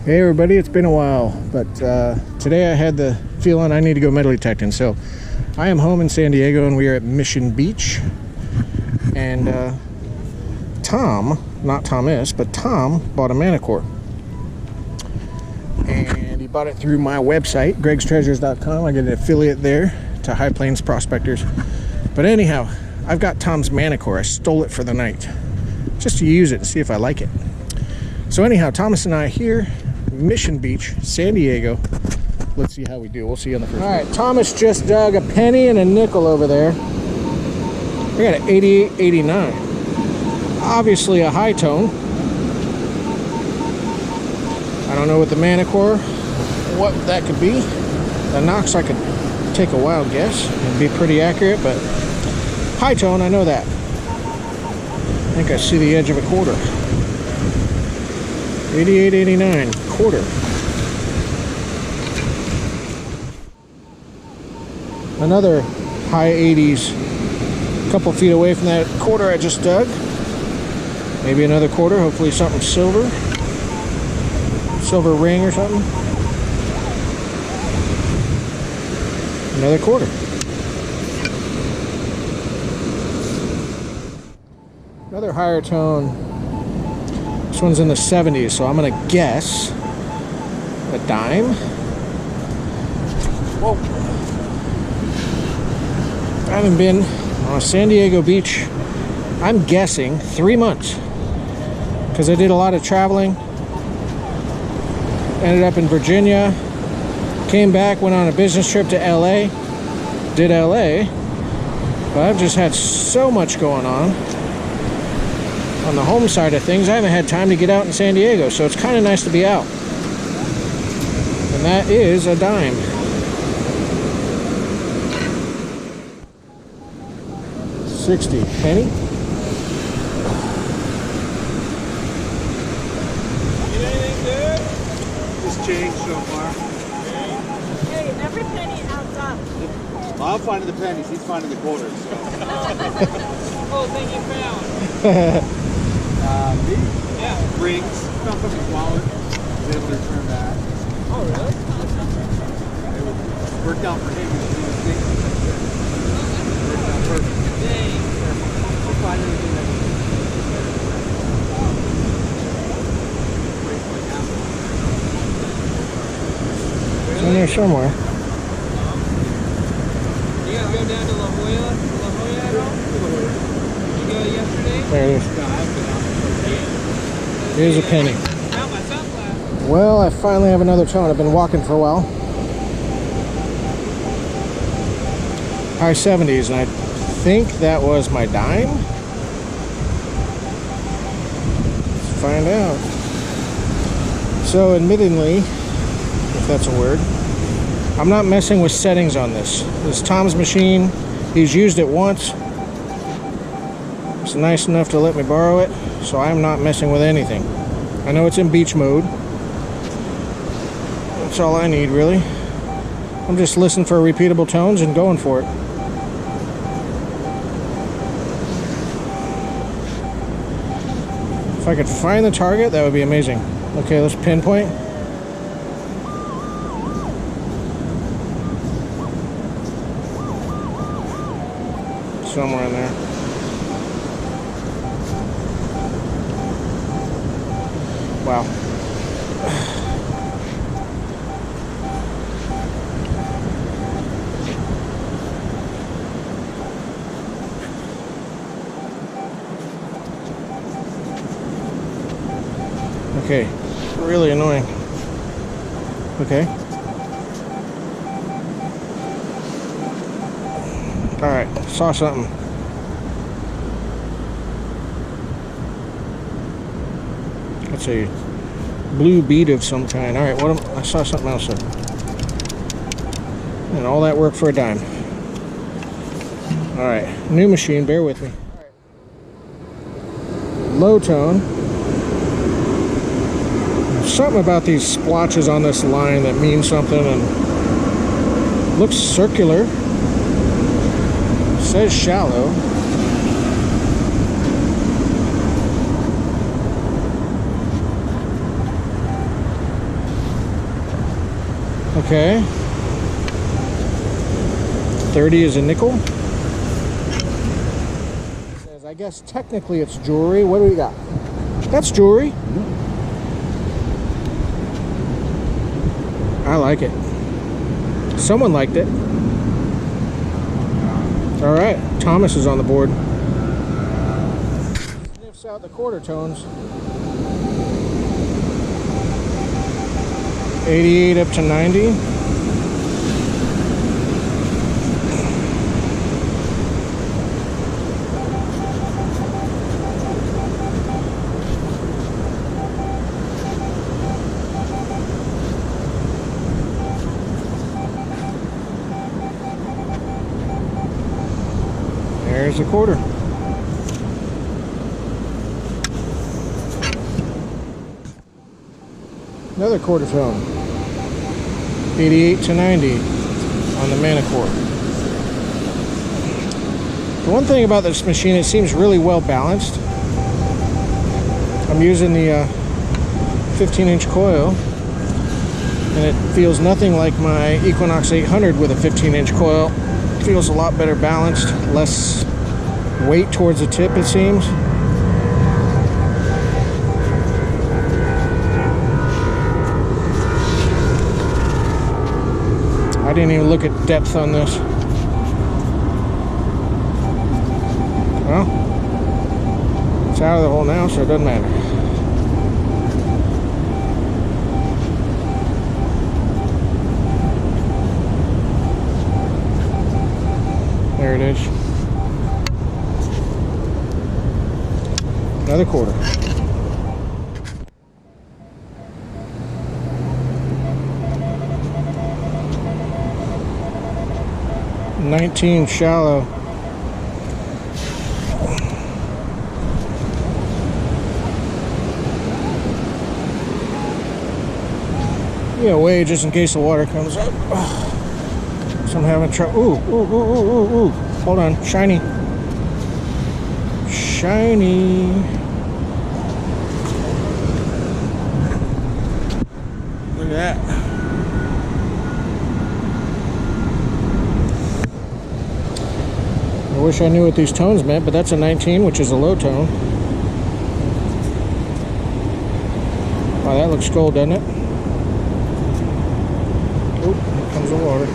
Hey everybody, it's been a while, but today I had the feeling I need to go metal detecting. So I am home in San Diego and we are at Mission Beach. And Tom, not Thomas, but Tom bought a Manticore. And he bought it through my website, gregstreasures.com. I get an affiliate there to High Plains prospectors. But anyhow, I've got Tom's Manticore. I stole it for the night just to use it and see if I like it. So anyhow, Thomas and I here, Mission Beach, San Diego. Let's see how we do. We'll see you on the first one. All right, Thomas just dug a penny and a nickel over there. We got an 8889. Obviously a high tone. I don't know what the Manticore, what that could be. The Knox, I could take a wild guess. It'd be pretty accurate, but high tone, I know that. I think I see the edge of a quarter. 8889 quarter. Another high 80s, a couple feet away from that quarter I just dug. Maybe another quarter, hopefully something silver. Silver ring or something. Another quarter. Another higher tone. This one's in the 70s, so I'm gonna guess a dime. Whoa. I haven't been on a San Diego beach, I'm guessing 3 months, because I did a lot of traveling. Ended up in Virginia, came back, went on a business trip to LA, did LA, but I've just had so much going on the home side of things. I haven't had time to get out in San Diego, so it's kind of nice to be out. And that is a dime. $60 penny. Get anything good? Just change so far. Hey, every penny adds up. Well, I'm finding the pennies, he's finding the quarters. So. Oh, thing you found. Me? Yeah. Rings. Found something wallet. Was able to return that. Oh, really? It worked out for him. He was thinking. Worked out perfect. Dang. We'll find anything that It's in there somewhere. You gotta go down to La Jolla at all? You go yesterday? There it is. No, I haven't been out. Here's a penny. Found my sunglasses. Well, I finally have another tone. I've been walking for a while. High 70s, and I think that was my dime. Let's find out. So, admittedly, if that's a word, I'm not messing with settings on this. This is Tom's machine. He's used it once. It's nice enough to let me borrow it, so I'm not messing with anything. I know it's in beach mode. That's all I need, really. I'm just listening for repeatable tones and going for it. If I could find the target, that would be amazing. Okay, let's pinpoint. Somewhere in there. Wow. Okay, really annoying. Okay. All right, saw something. Let's see, blue bead of some kind. All right, I saw something else there. And all that work for a dime. All right, new machine, bear with me. Low tone. There's something about these splotches on this line that mean something, and looks circular. Says shallow. Okay. 30 is a nickel. It says, I guess technically it's jewelry. What do we got? That's jewelry. I like it. Someone liked it. All right, Thomas is on the board. Sniffs out the quarter tones. 88 up to 90. There's a quarter. Another quarter tone. 88 to 90 on the Manticore. The one thing about this machine, it seems really well balanced. I'm using the 15-inch coil, and it feels nothing like my Equinox 800 with a 15-inch coil. It feels a lot better balanced, less weight towards the tip, it seems. I didn't even look at depth on this. Well, it's out of the hole now, so it doesn't matter. There it is. Another quarter. $19 shallow. Yeah, wait just in case the water comes up. So I'm having trouble. Ooh. Hold on. Shiny. Shiny. Look at that. I wish I knew what these tones meant, but that's a 19, which is a low tone. Wow, that looks gold, doesn't it? Oh, here comes the water.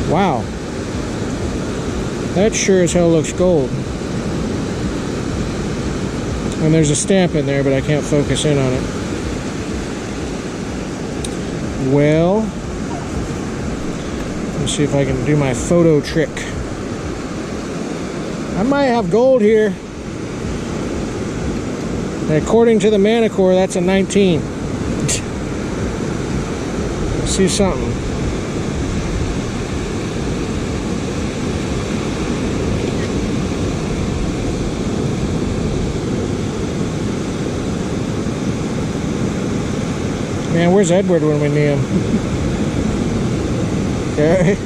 Wow, that sure as hell looks gold. And there's a stamp in there, but I can't focus in on it. Well, let's see if I can do my photo trick. I might have gold here. And according to the Manticore, that's a 19. See something. Man, where's Edward when we need him? Okay.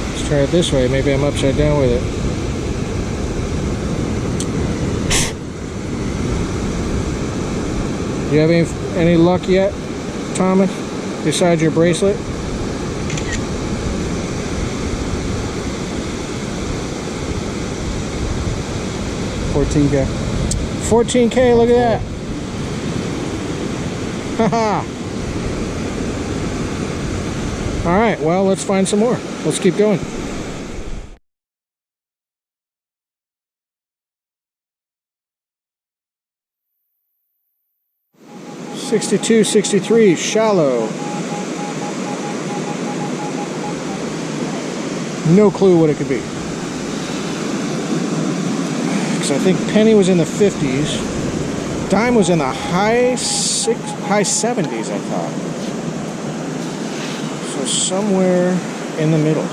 Let's try it this way. Maybe I'm upside down with it. Do you have any luck yet, Thomas? Besides your bracelet? $14K, look at that. Haha. All right, well, let's find some more. Let's keep going. $62, $63, shallow. No clue what it could be. I think penny was in the 50s. Dime was in the high 70s, I thought. So somewhere in the middle.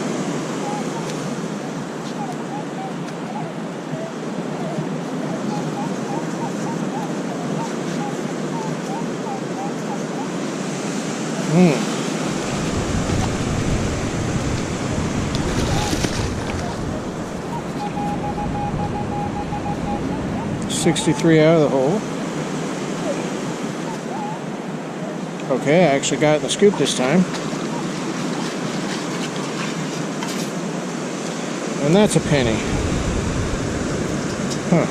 63 out of the hole. Okay, I actually got it in the scoop this time. And that's a penny. Huh.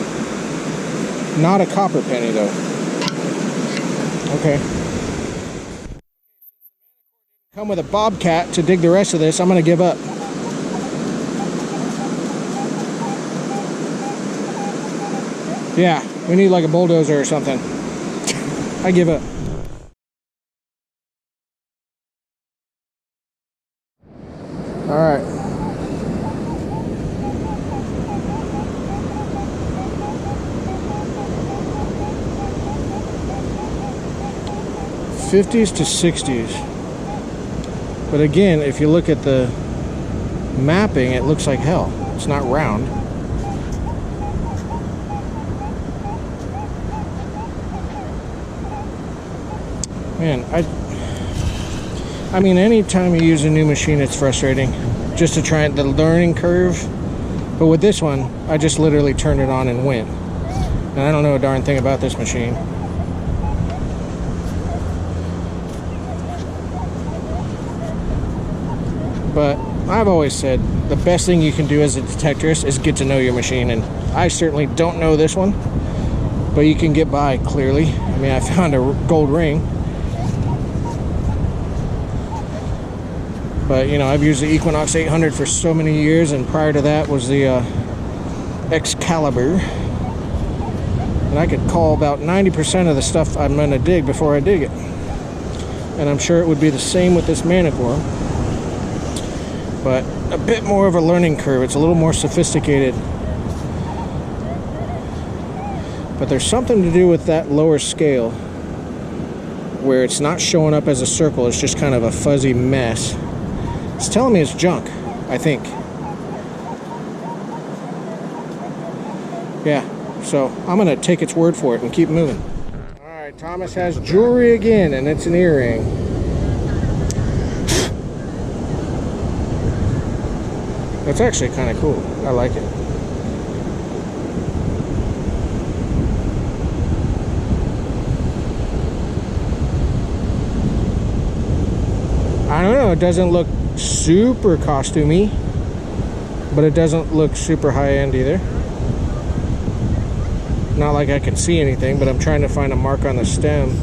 Not a copper penny though. Okay. Come with a bobcat to dig the rest of this. I'm gonna give up. Yeah, we need like a bulldozer or something. I give up. All right. '50s to '60s. But again, if you look at the mapping, it looks like hell. It's not round. Man, I mean, anytime you use a new machine, it's frustrating. Just to try the learning curve. But with this one, I just literally turned it on and went. And I don't know a darn thing about this machine. But I've always said the best thing you can do as a detectorist is get to know your machine. And I certainly don't know this one. But you can get by clearly. I mean, I found a gold ring. But, you know, I've used the Equinox 800 for so many years, and prior to that was the Excalibur. And I could call about 90% of the stuff I'm going to dig before I dig it. And I'm sure it would be the same with this Manticore. But a bit more of a learning curve. It's a little more sophisticated. But there's something to do with that lower scale where it's not showing up as a circle. It's just kind of a fuzzy mess. It's telling me it's junk, I think. Yeah, so I'm gonna take its word for it and keep moving. All right, Thomas has jewelry again, and it's an earring. It's actually kind of cool. I like it. I don't know, it doesn't look super costumey, but it doesn't look super high-end either. Not like I can see anything, but I'm trying to find a mark on the stem.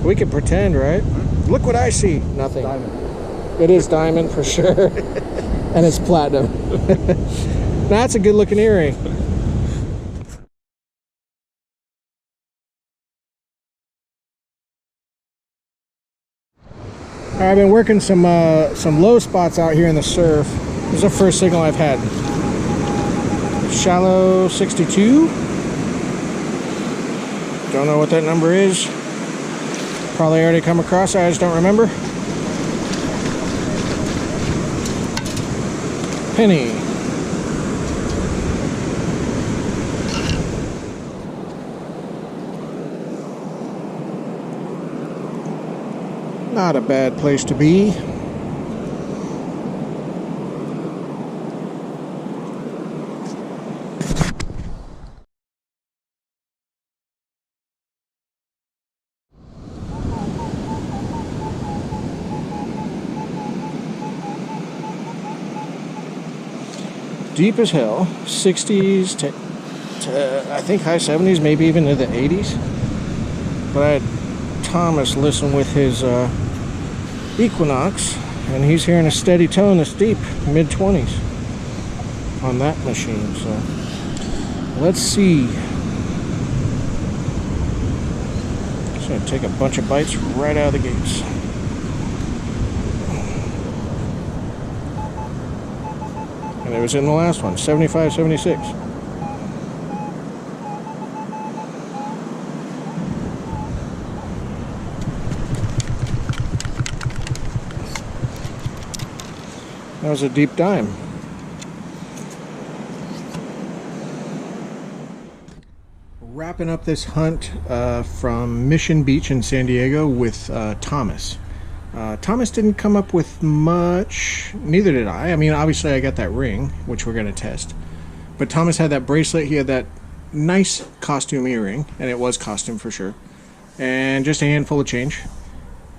We could pretend, right? Look what I see. Nothing. Diamond. It is diamond for sure. And it's platinum. That's a good looking earring. I've been working some low spots out here in the surf. This is the first signal I've had. Shallow 62. Don't know what that number is. Probably already come across it, I just don't remember. Penny. Not a bad place to be. Deep as hell, 60s to I think high 70s, maybe even into the 80s. But I had Thomas listen with his Equinox, and he's hearing a steady tone that's deep, mid-20s on that machine. So let's see. Just gonna take a bunch of bites right out of the gates. And it was in the last one, 75, 76. That was a deep dime. Wrapping up this hunt from Mission Beach in San Diego with Thomas. Thomas didn't come up with much, neither did I. I mean, obviously I got that ring, which we're going to test. But Thomas had that bracelet, he had that nice costume earring, and it was costume for sure, and just a handful of change.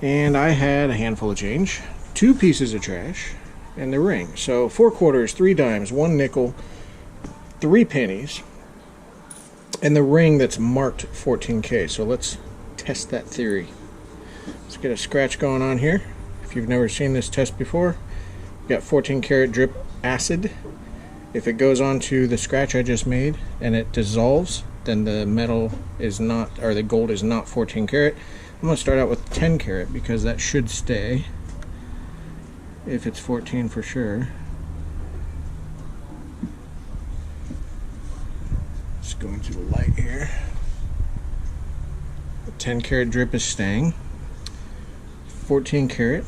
And I had a handful of change, 2 pieces of trash, and the ring. So 4 quarters, 3 dimes, 1 nickel, 3 pennies, and the ring that's marked 14K. So let's test that theory. Let's get a scratch going on here. If you've never seen this test before, got 14 karat drip acid. If it goes onto the scratch I just made and it dissolves, then the metal is not, or the gold is not 14 karat. I'm going to start out with 10 karat because that should stay if it's 14 for sure. Just going to the light here. The 10 karat drip is staying. 14 karat.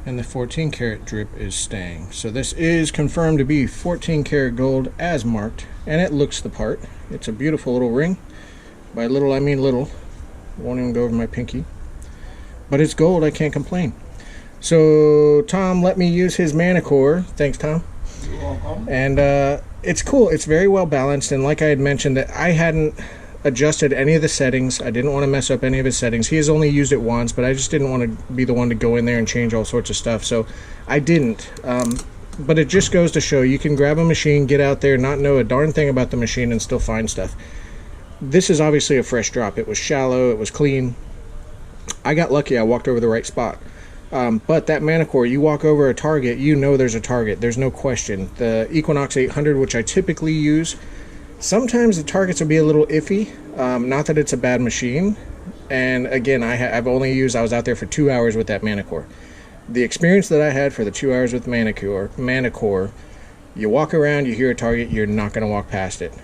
And the 14 karat drip is staying. So this is confirmed to be 14 karat gold as marked, and it looks the part. It's a beautiful little ring. By little I mean little. Won't even go over my pinky. But it's gold, I can't complain. So Tom let me use his Manticore. Thanks, Tom. You're welcome. And it's cool. It's very well balanced, and like I had mentioned, that I hadn't adjusted any of the settings. I didn't want to mess up any of his settings. He has only used it once, but I just didn't want to be the one to go in there and change all sorts of stuff, so I didn't. But it just goes to show you can grab a machine, get out there, not know a darn thing about the machine, and still find stuff. This is obviously a fresh drop. It was shallow, it was clean. I got lucky, I walked over the right spot. But that Manticore, you walk over a target, you know there's a target, there's no question. The Equinox 800, which I typically use, sometimes the targets will be a little iffy. Not that it's a bad machine. And again, I was out there for 2 hours with that Manticore. The experience that I had for the 2 hours with Manticore, you walk around, you hear a target, you're not going to walk past it.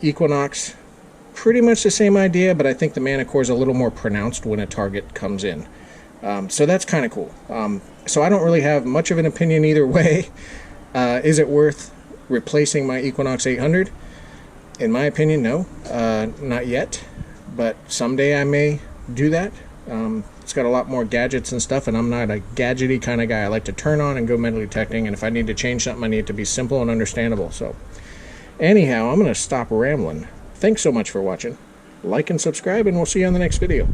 Equinox, pretty much the same idea, but I think the Manticore is a little more pronounced when a target comes in. So that's kind of cool. So I don't really have much of an opinion either way. Is it worth replacing my Equinox 800? In my opinion, no, not yet, but someday I may do that. It's got a lot more gadgets and stuff, and I'm not a gadgety kind of guy. I like to turn on and go metal detecting, and if I need to change something, I need it to be simple and understandable. So anyhow, I'm going to stop rambling. Thanks so much for watching. Like and subscribe, and we'll see you on the next video.